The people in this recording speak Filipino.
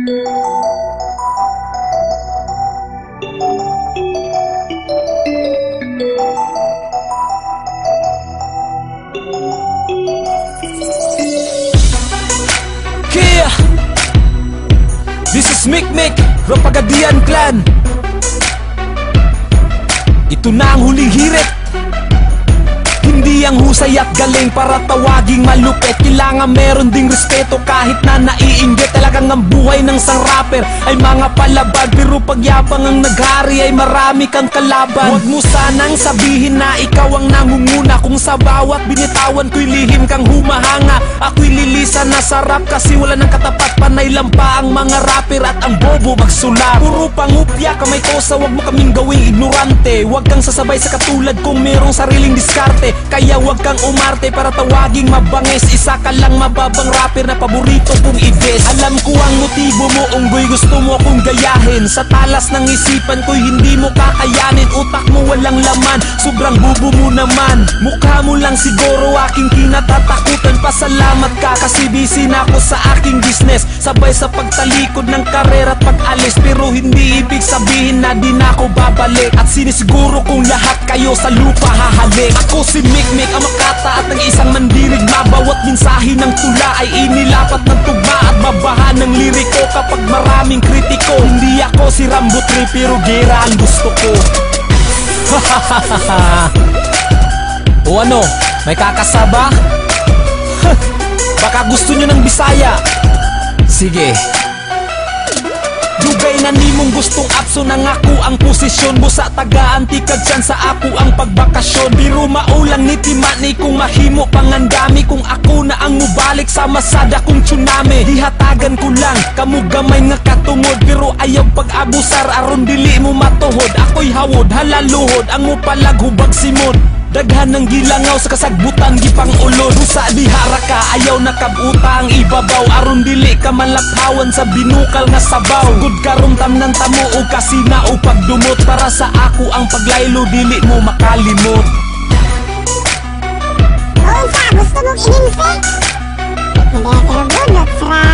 Kia! This is Mikmik, Rapagadian Clan. Ito na ang huling hirit. Hindi ang husay at galing para tawaging malupit. Kailangan meron ding respeto kahit na naiinggit. Talagang ang buhay ng isang rapper ay mga palabag, pero pagyabang ang naghari ay marami kang kalaban. Huwag mo sanang sabihin na ikaw ang nangunguna, kung sa bawat binitawan ko'y lihim kang humahanga. Ako'y lilisan na sarap kasi wala nang katapat. Panay lang pa ang mga rapper at ang bobo magsulat. Puro pangupya kamay kosa, huwag mo kaming gawing ignorante. Huwag kang sasabay sa katulad kung merong sariling diskarte. Kaya huwag kang umarte para tawaging mabangis. Isa ka lang mababang rapper na paborito kong i-diss. Alam ko ang motibo mo, unggoy, gusto mo akong gayahin. Sa talas ng isipan ko'y hindi mo kakayanin. Utak mo walang laman, sobrang bubo mo naman. Mukha mo lang siguro aking kinatatakutan. Pasalamat ka kasi busy na ako sa aking business. Sabay sa pagtalikod ng karera at pag-alis. Pero hindi ibig sabihin na di na ako babalik. At sinisiguro kong lahat kayo sa lupa hahalik. Ako si Mikmik, ang makata at ang isang mandirig. Mabawat mensahe ng tula ay inilapat ng tugma at babahan ng liriko kapag maraming kritiko. Hindi ako si Rambo 3 pero gera ang gusto ko. O ano, may kakasaba? Baka gusto nyo ng Bisaya. Sige. Dugay na nimong gustong apso nang ako ang posisyon mo sa taga-antikag dyan sa ako ang pagbakasyon. Biro maulang ni Timani kung mahimo pangandami. Kung ako na ang mubalik sa masada kong tsunami. Dihatagan ko lang, kamugamay nga katungod. Pero ayaw pag-abusar aron dili mo matuhod. Ako'y hawod, halaluhod, ang mupalag hubag simod. Daghan ng gilangaw sa kasagbutan gipang ulod. Sa dihara ka ayaw nakabuta ang ibabaw. Aron dili ka malakhawan sa binukal nga sabaw. Good karumtam ng tamo o kasina o pagdumot. Para sa ako ang paglaylo dili mo makalimot. Unsa gusto mong inimsik? Hindi ka bunot fra.